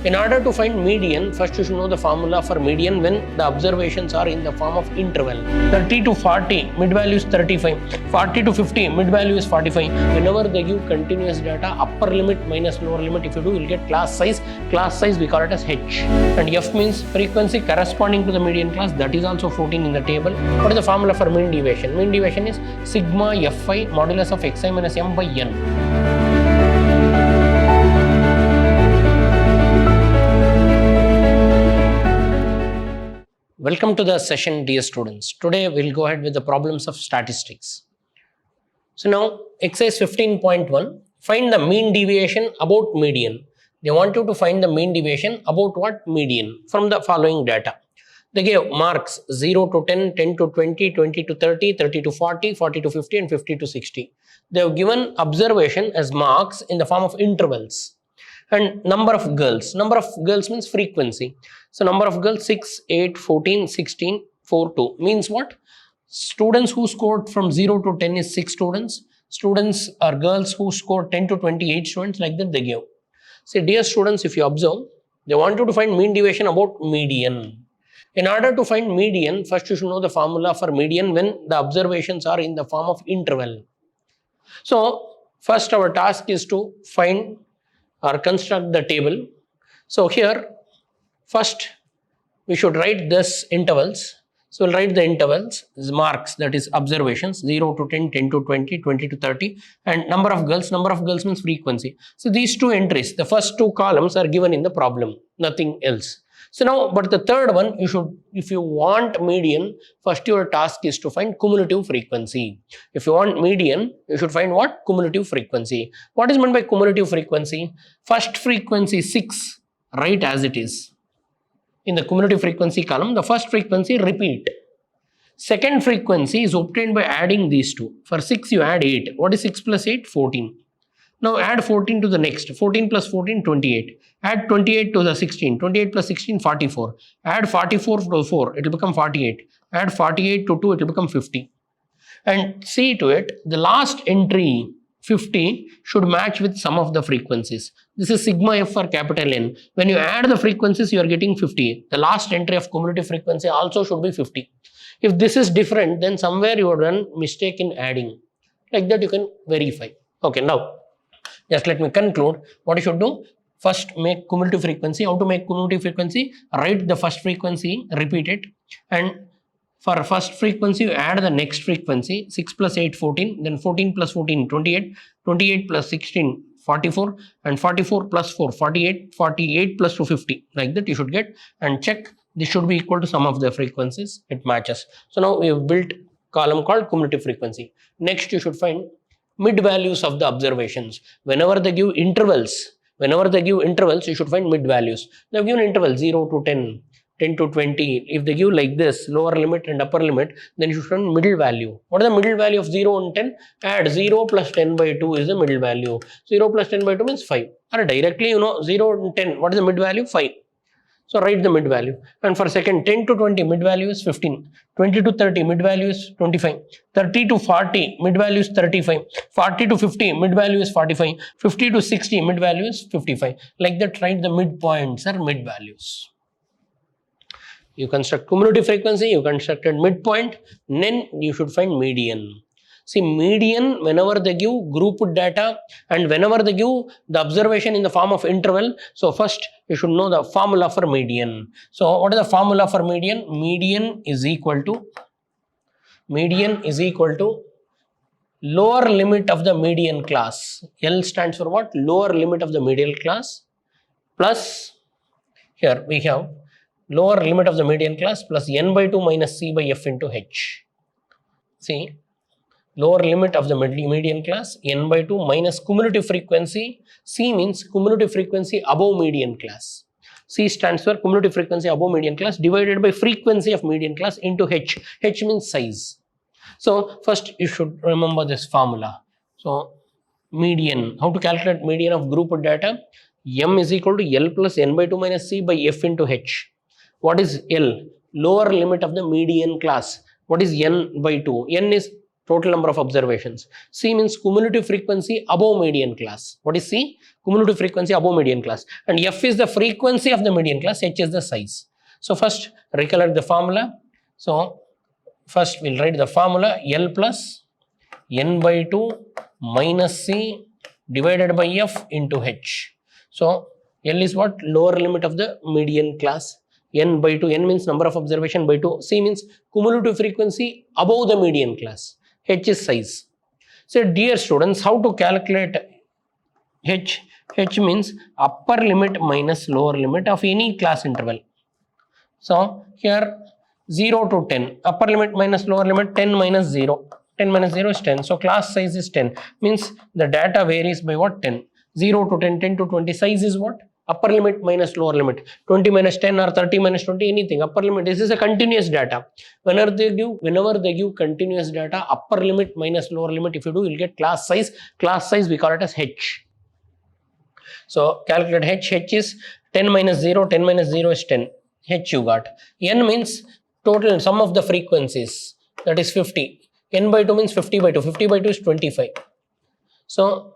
In order to find median, first you should know the formula for median when the observations are in the form of interval. 30 to 40, mid value is 35. 40 to 50, mid value is 45. Whenever they give continuous data, upper limit minus lower limit, if you do, you'll get class size. Class size we call it as H. And F means frequency corresponding to the median class. That is also 14 in the table. What is the formula for mean deviation? Mean deviation is sigma Fi modulus of xi minus m by n. Welcome to the session, dear students. Today we'll go ahead with the problems of statistics. So now exercise 15.1, find the mean deviation about median. They want you to find the mean deviation about what? Median from the following data. They gave marks 0 to 10, 10 to 20, 20 to 30, 30 to 40, 40 to 50 and 50 to 60. They have given observation as marks in the form of intervals. And number of girls means frequency. So number of girls 6, 8, 14, 16, 4, 2 means what? Students who scored from 0 to 10 is 6 students. Students or girls who scored 10 to 28 students, like that they give. Say, dear students, if you observe, they want you to find mean deviation about median. In order to find median, first you should know the formula for median when the observations are in the form of interval. So first our task is to find or construct the table. So here first we should write this intervals. So we'll write the intervals, marks, that is observations 0 to 10, 10 to 20, 20 to 30, and number of girls means frequency. So these two entries, the first two columns are given in the problem, nothing else. So now, but the third one, you should, if you want median, first your task is to find cumulative frequency. If you want median, you should find what? Cumulative frequency. What is meant by cumulative frequency? First frequency 6, write as it is. In the cumulative frequency column, the first frequency repeat. Second frequency is obtained by adding these two. For 6, you add 8. What is 6 plus 8? 14. Now add 14 to the next. 14 plus 14, 28. Add 28 to the 16. 28 plus 16, 44. Add 44 to 4, it will become 48. Add 48 to 2, it will become 50. And see to it, the last entry, 50, should match with some of the frequencies. This is sigma f for capital N. When you add the frequencies, you are getting 50. The last entry of cumulative frequency also should be 50. If this is different, then somewhere you have done mistake in adding. Like that you can verify. Okay, now just let me conclude. What you should do? First make cumulative frequency. How to make cumulative frequency? Write the first frequency, repeat it, and for first frequency you add the next frequency. 6 plus 8, 14, then 14 plus 14, 28, 28 plus 16, 44, and 44 plus 4, 48, 48 plus 2, 50. Like that you should get, and check this should be equal to sum of the frequencies. It matches. So now we have built column called cumulative frequency. Next you should find mid values of the observations. Whenever they give intervals, you should find mid values. They have given interval 0 to 10, 10 to 20. If they give like this, lower limit and upper limit, then you should find middle value. What is the middle value of 0 and 10? Add 0 plus 10 by 2 is the middle value. 0 plus 10 by 2 means 5. Or directly, 0 and 10, what is the mid value? 5. So write the mid value. And for second, 10 to 20, mid value is 15. 20 to 30, mid value is 25. 30 to 40, mid value is 35. 40 to 50, mid value is 45. 50 to 60, mid value is 55. Like that, write the midpoints or mid values. You construct cumulative frequency, you constructed midpoint, then you should find median. See, median, whenever they give grouped data and whenever they give the observation in the form of interval, so first you should know the formula for median. So what is the formula for median? Median is equal to lower limit of the median class. L stands for what? Lower limit of the median class, plus here we have lower limit of the median class plus n by 2 minus c by f into h. See, lower limit of the median class, n by 2 minus cumulative frequency. C means cumulative frequency above median class. C stands for cumulative frequency above median class divided by frequency of median class into h. H means size. So first you should remember this formula. So median, how to calculate median of grouped data? M is equal to L plus n by 2 minus c by f into h. What is L? Lower limit of the median class. What is n by 2? N is total number of observations. C means cumulative frequency above median class. What is C? Cumulative frequency above median class. And F is the frequency of the median class, H is the size. So first recollect the formula. So first we'll write the formula L plus N by 2 minus C divided by F into H. So L is what? Lower limit of the median class. N by 2, N means number of observation by 2, C means cumulative frequency above the median class, H is size. So dear students, how to calculate H? H means upper limit minus lower limit of any class interval. So here 0 to 10, upper limit minus lower limit 10 minus 0, 10 minus 0 is 10. So class size is 10, means the data varies by what? 10. 0 to 10, 10 to 20, size is what? Upper limit minus lower limit, 20 minus 10 or 30 minus 20, anything, upper limit. This is a continuous data. Whenever they give continuous data, upper limit minus lower limit, if you do, you'll get class size. Class size, we call it as H. So calculate H. H is 10 minus 0, 10 minus 0 is 10. H you got. N means total sum of the frequencies, that is 50. N by 2 means 50 by 2. 50 by 2 is 25. So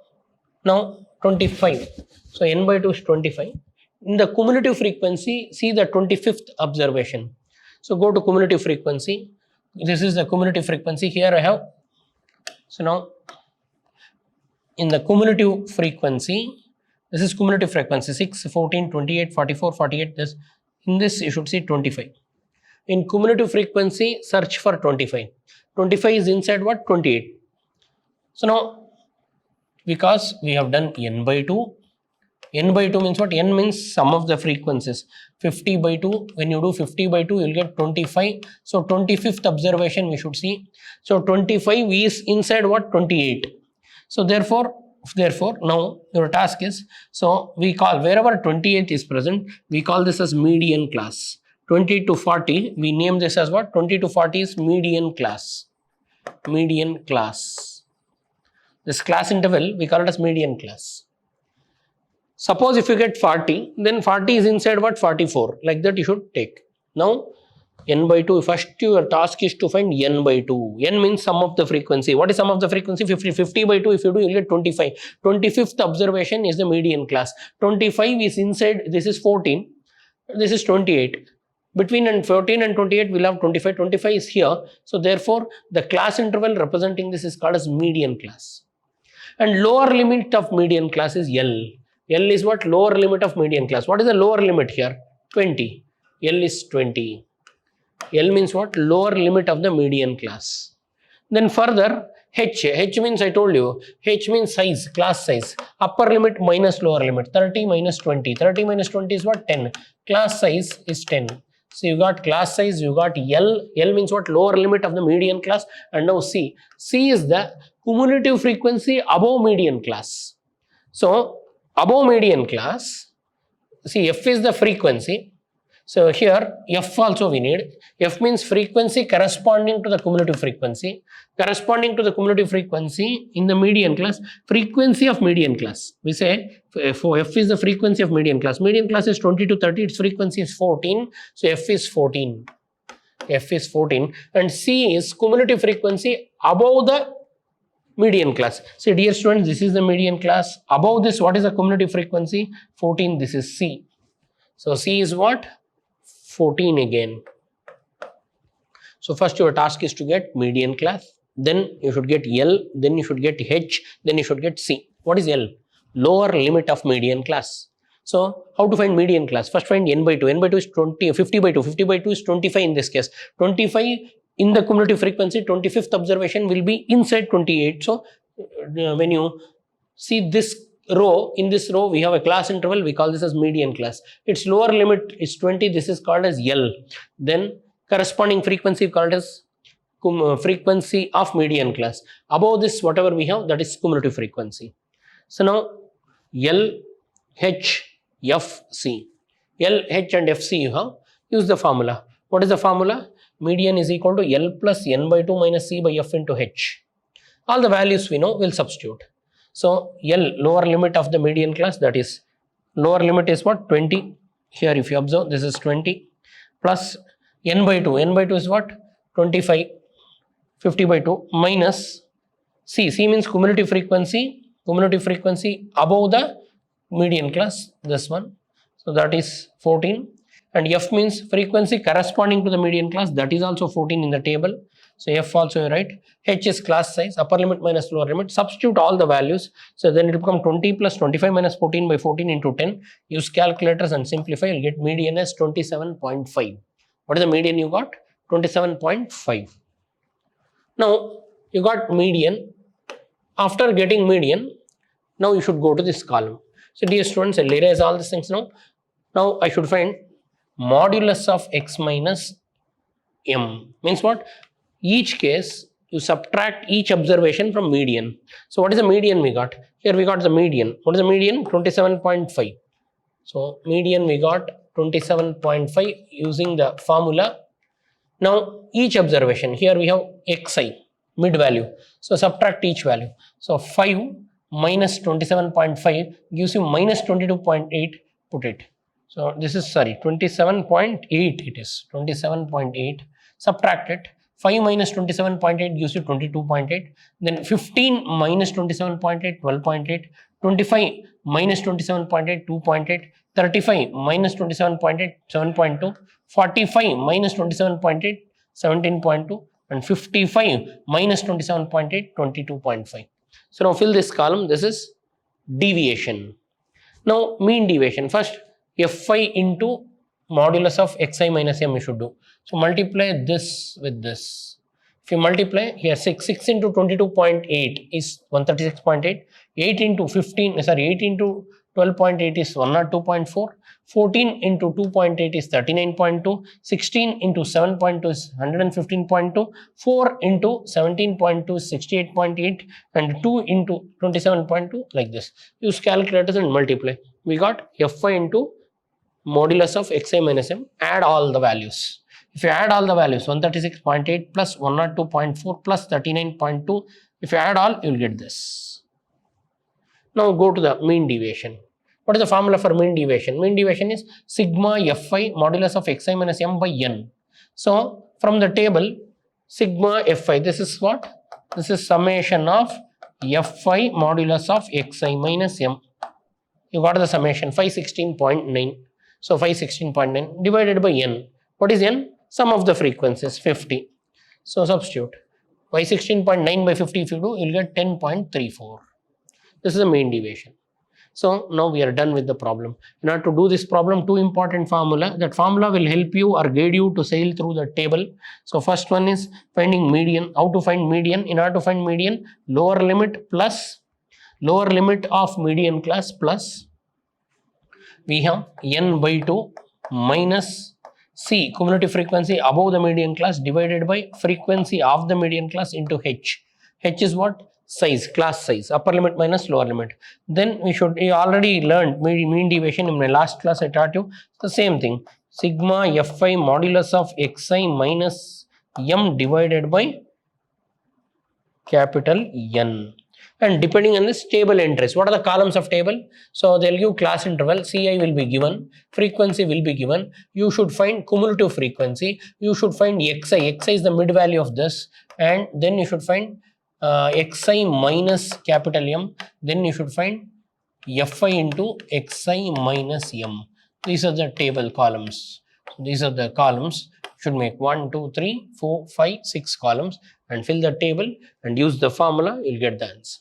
now 25. So N by 2 is 25. In the cumulative frequency, see the 25th observation. So go to cumulative frequency. This is the cumulative frequency. Here I have. So now in the cumulative frequency, this is cumulative frequency 6, 14, 28, 44, 48. This, in this you should see 25. In cumulative frequency, search for 25. 25 is inside what? 28. So now, because we have done N by 2, N by 2 means what? N means sum of the frequencies. 50 by 2, when you do 50 by 2, you will get 25. So 25th observation we should see. So 25 is inside what? 28. So therefore, now your task is, so we call, wherever 28 is present, we call this as median class. 20 to 40, we name this as what? 20 to 40 is median class. Median class. This class interval, we call it as median class. Suppose if you get 40, then 40 is inside what? 44. Like that you should take. Now, N by 2, first your task is to find N by 2. N means sum of the frequency. What is sum of the frequency? 50 by 2, if you do, you will get 25. 25th observation is the median class. 25 is inside, this is 14, this is 28. Between 14 and 28, we'll have 25. 25 is here. So therefore, the class interval representing this is called as median class. And lower limit of median class is L. L is what? Lower limit of median class. What is the lower limit here? 20. L is 20. L means what? Lower limit of the median class. Then further, H. H means, I told you, H means size, class size. Upper limit minus lower limit. 30 minus 20. 30 minus 20 is what? 10. Class size is 10. So you got class size, you got L. L means what? Lower limit of the median class. And now C. C is the cumulative frequency above median class. So above median class, see, F is the frequency. So here F also we need. F means frequency corresponding to the cumulative frequency. Corresponding to the cumulative frequency in the median class, frequency of median class. We say for F is the frequency of median class. Median class is 20 to 30, its frequency is 14. So F is 14. F is 14. And C is cumulative frequency above the median class. So dear students, this is the median class. Above this, what is the cumulative frequency? 14. This is C. So C is what? 14 again. So first your task is to get median class, then you should get L, then you should get H, then you should get C. What is L? Lower limit of median class. So how to find median class? First find N by 2. N by 2 is 20, 50 by 2. 50 by 2 is 25 in this case. 25 in the cumulative frequency, 25th observation will be inside 28. So when you see this row, in this row we have a class interval, we call this as median class. Its lower limit is 20, this is called as L. Then corresponding frequency called as frequency of median class. Above this, whatever we have, that is cumulative frequency. So now L, H, F, C. L, H and FC you have. Use the formula. What is the formula? Median is equal to L plus N by 2 minus C by F into H. All the values we know, we'll substitute. So L, lower limit of the median class, that is, lower limit is what? 20. Here if you observe, this is 20 plus N by 2. N by 2 is what? 25. 50 by 2 minus C. C means cumulative frequency above the median class, this one. So that is 14. And F means frequency corresponding to the median class, that is also 14 in the table. So F also you write. H is class size, upper limit minus lower limit. Substitute all the values. So then it will become 20 plus 25 minus 14 by 14 into 10. Use calculators and simplify. You'll get median as 27.5. What is the median you got? 27.5. Now you got median. After getting median, now you should go to this column. So dear students, I'll erase all these things now. Now I should find modulus of x minus m. Means what? Each case you subtract each observation from median. So what is the median we got? Here we got the median. What is the median? 27.5. So median we got 27.5 using the formula. Now each observation, here we have xi, mid value. So subtract each value. So 5 minus 27.5 gives you minus 22.8, put it. So this is 27.8 it is, 27.8, subtract it. 5 minus 27.8 gives you 22.8, then 15 minus 27.8, 12.8, 25 minus 27.8, 2.8, 35 minus 27.8, 7.2, 45 minus 27.8, 17.2, and 55 minus 27.8, 22.5. So now fill this column. This is deviation. Now mean deviation. First Fi into modulus of xi minus m you should do. So multiply this with this. If you multiply here 6 into 22.8 is 136.8. 8 into 12.8 is 102.4. 14 into 2.8 is 39.2. 16 into 7.2 is 115.2. 4 into 17.2 is 68.8. And 2 into 27.2 like this. Use calculators and multiply. We got Fi into modulus of xi minus m. Add all the values. If you add all the values, 136.8 plus 102.4 plus 39.2, if you add all, you will get this. Now go to the mean deviation. What is the formula for mean deviation? Mean deviation is sigma Fi modulus of xi minus m by n. So from the table, sigma Fi, this is what? This is summation of Fi modulus of xi minus m. You got the summation 516.9. So 516.9 divided by n. What is n? Sum of the frequencies 50. So substitute 516.9 by 50 if you do, you will get 10.34. This is the mean deviation. So now we are done with the problem. In order to do this problem, two important formula. That formula will help you or guide you to sail through the table. So first one is finding median. How to find median? In order to find median, lower limit plus lower limit of median class plus we have n by 2 minus C, cumulative frequency above the median class divided by frequency of the median class into H. H is what? Size, class size, upper limit minus lower limit. Then you already learned mean deviation in my last class. I taught you the same thing. Sigma Fi modulus of xi minus m divided by capital N. And depending on this table entries, what are the columns of table? So they'll give class interval, Ci will be given, frequency will be given. You should find cumulative frequency. You should find xi. Xi is the mid value of this, and then you should find xi minus capital M. Then you should find Fi into xi minus m. These are the table columns. So these are the columns. Should make 1, 2, 3, 4, 5, 6 columns and fill the table and use the formula. You'll get the answer.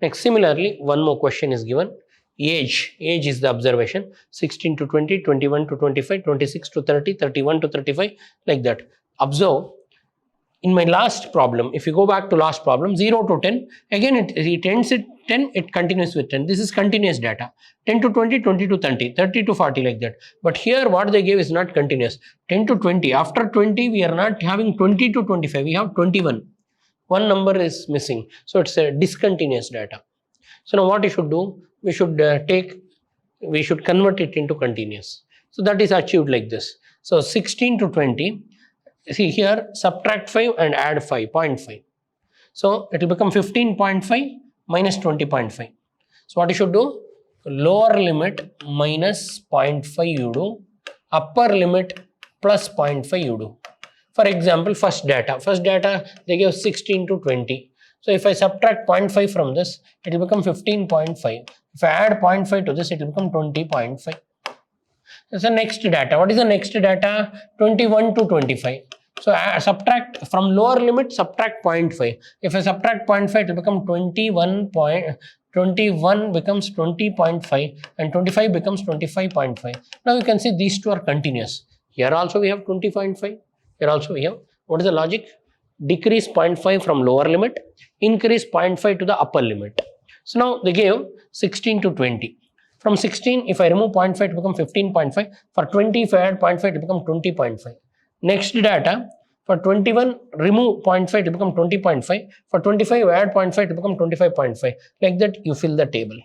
Next, similarly, one more question is given. Age is the observation. 16 to 20, 21 to 25, 26 to 30, 31 to 35, like that. Observe. In my last problem, if you go back to last problem, 0 to 10, again it ends at 10, it continues with 10. This is continuous data. 10 to 20, 20 to 30, 30 to 40, like that. But here what they gave is not continuous. 10 to 20. After 20, we are not having 20 to 25. We have 21. One number is missing. So it's a discontinuous data. So now what you should do? We should convert it into continuous. So that is achieved like this. So 16 to 20. See here, subtract 5 and add 5, 0.5. So it will become 15.5 minus 20.5. So what you should do? Lower limit minus 0.5 you do. Upper limit plus 0.5 you do. For example, first data they give 16 to 20. So if I subtract 0.5 from this, it will become 15.5. If I add 0.5 to this, it will become 20.5. That's the next data. What is the next data? 21 to 25. So subtract from lower limit, subtract 0.5. If I subtract 0.5, it will become 21 becomes 20.5 and 25 becomes 25.5. Now you can see these two are continuous. Here also we have 20.5. Here also we have. What is the logic? Decrease 0.5 from lower limit, increase 0.5 to the upper limit. So now they gave 16 to 20. From 16, if I remove 0.5, it becomes 15.5. For 20, if I add 0.5, it becomes 20.5. Next data, for 21, remove 0.5, it becomes 20.5. For 25, add 0.5, it becomes 25.5. Like that, you fill the table.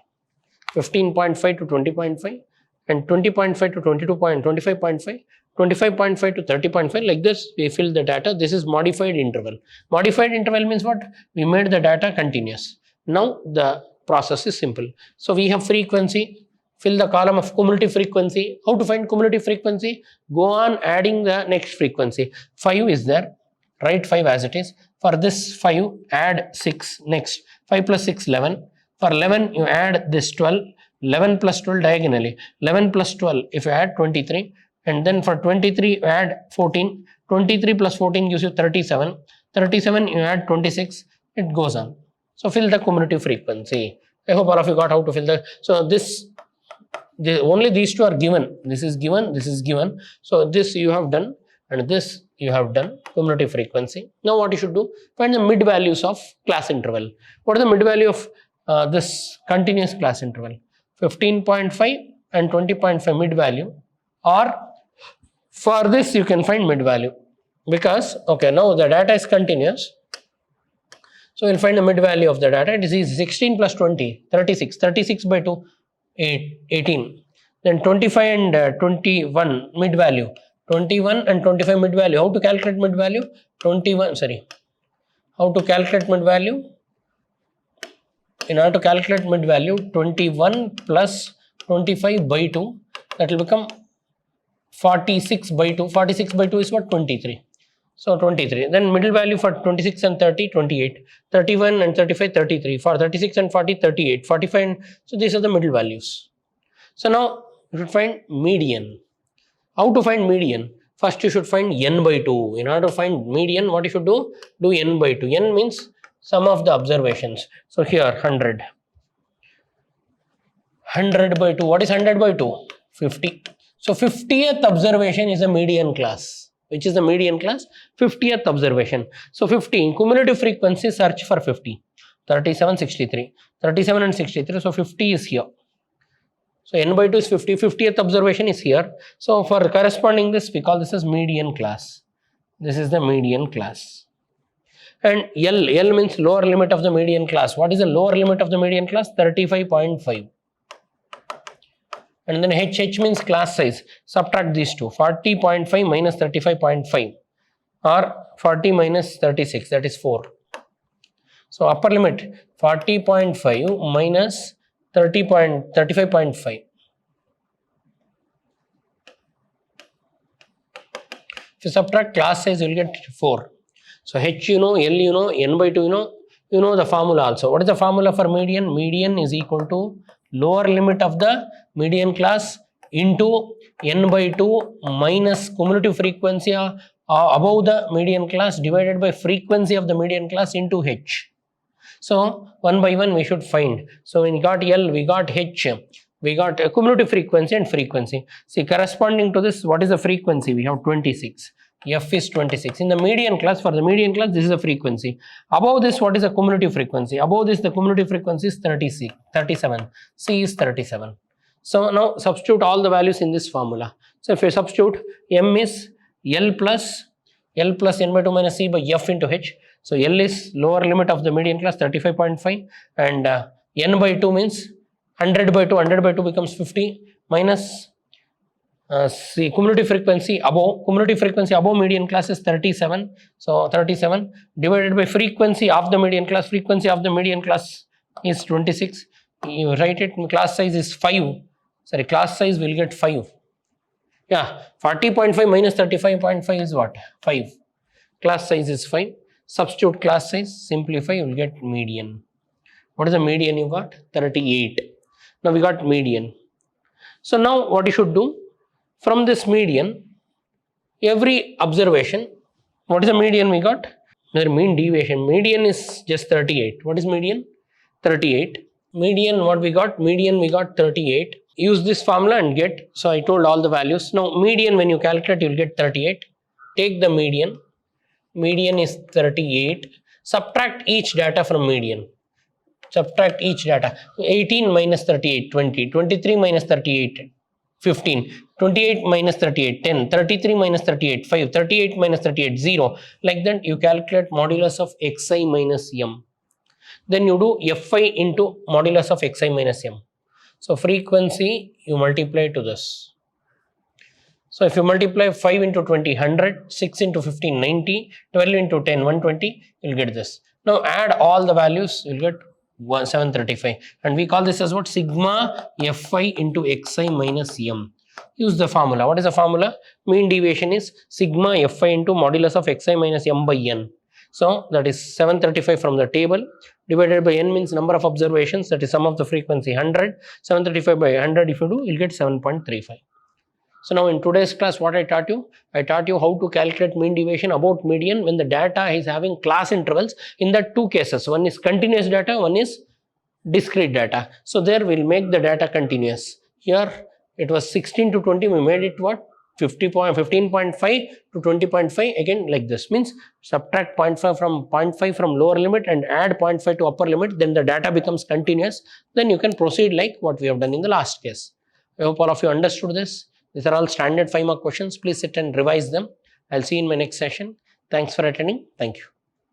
15.5 to 20.5 and 20.5 to 25.5. 25.5 to 30.5. Like this, we fill the data. This is modified interval. Modified interval means what? We made the data continuous. Now the process is simple. So we have frequency. Fill the column of cumulative frequency. How to find cumulative frequency? Go on adding the next frequency. 5 is there. Write 5 as it is. For this 5, add 6 next. 5 plus 6, 11. For 11, you add this 12. 11 plus 12 diagonally. 11 plus 12, if you add 23. And then for 23, you add 14. 23 plus 14 gives you 37. 37, you add 26. It goes on. So fill the cumulative frequency. I hope all of you got how to fill the. So only these two are given. This is given. This is given. So this you have done, and this you have done. Cumulative frequency. Now what you should do? Find the mid values of class interval. What is the mid value of this continuous class interval? 15.5 and 20.5 mid value, or for this you can find mid value, because okay, now the data is continuous. So we'll find the mid value of the data. It is 16 plus 20, 36. 36 by 2, 18. Then 25 and 21 mid value. 21 and 25 mid value. How to calculate mid value? How to calculate mid value? In order to calculate mid value, 21 plus 25 by 2, that will become 46 by 2. 46 by 2 is what? 23. So 23. Then middle value for 26 and 30, 28. 31 and 35, 33. For 36 and 40, 38. 45 and, so these are the middle values. So now you should find median. How to find median? First you should find n by 2. In order to find median, what you should do? Do n by 2. N means sum of the observations. So here 100. 100 by 2. What is 100 by 2? 50. So 50th observation is a median class. Which is the median class? 50th observation. So 50, cumulative frequency, search for 50. 37, 63. 37 and 63, so 50 is here. So n by 2 is 50. 50th observation is here. So for corresponding this, we call this as median class. This is the median class. And L means lower limit of the median class. What is the lower limit of the median class? 35.5. And then H means class size. Subtract these two. 40.5 minus 35.5 or 40 minus 36, that is 4. So upper limit 40.5 minus 35.5. If you subtract class size, you will get 4. So H you know, L you know, n by 2 you know the formula also. What is the formula for median? Median is equal to lower limit of the median class into n by 2 minus cumulative frequency above the median class divided by frequency of the median class into H. So one by one we should find. So when we got L, we got H, we got cumulative frequency and frequency. See, corresponding to this, what is the frequency? We have 26. F is 26. In the median class, for the median class, this is the frequency. Above this, what is the cumulative frequency? Above this, the cumulative frequency is 37. C is 37. So now substitute all the values in this formula. So if you substitute, M is L plus n by 2 minus C by F into H. So L is lower limit of the median class 35.5 and n by 2 means 100 by 2 becomes 50 minus see, cumulative frequency above median class is 37. So 37 divided by frequency of the median class. Frequency of the median class is 26. You write it, class size is 5. Sorry, class size will get 5. Yeah, 40.5 minus 35.5 is what? 5. class size is 5. Substitute class size, simplify, you will get median. What is the median you got? 38. Now we got median. So now what you should do, from this median, every observation, what is the median we got? The mean deviation. Median is just 38. What is median? 38. Median, what we got? Median we got 38. Use this formula and get, so I told all the values. Now median, when you calculate, you will get 38. Take the median. Median is 38. Subtract each data from median. Subtract each data. 18 minus 38, 20. 23 minus 38, 15. 28 minus 38, 10. 33 minus 38, 5. 38 minus 38, 0. Like that, you calculate modulus of xi minus m. Then you do fi into modulus of xi minus m. So frequency, you multiply to this. So if you multiply 5 into 20, 100, 6 into 15, 90, 12 into 10, 120, you'll get this. Now add all the values, you'll get 735. And we call this as what? Sigma fi into xi minus m. Use the formula. What is the formula? Mean deviation is sigma fi into modulus of xi minus m by n. So that is 735 from the table, divided by n means number of observations, that is sum of the frequency 100. 735 by 100 if you do, you'll get 7.35. So now in today's class, what I taught you how to calculate mean deviation about median when the data is having class intervals in the two cases. One is continuous data, one is discrete data. So there we'll make the data continuous. Here it was 16 to 20, we made it what? 15.5 to 20.5, again like this. Means subtract 0.5 from lower limit and add 0.5 to upper limit, then the data becomes continuous. Then you can proceed like what we have done in the last case. I hope all of you understood this. These are all standard 5 mark questions. Please sit and revise them. I'll see you in my next session. Thanks for attending. Thank you.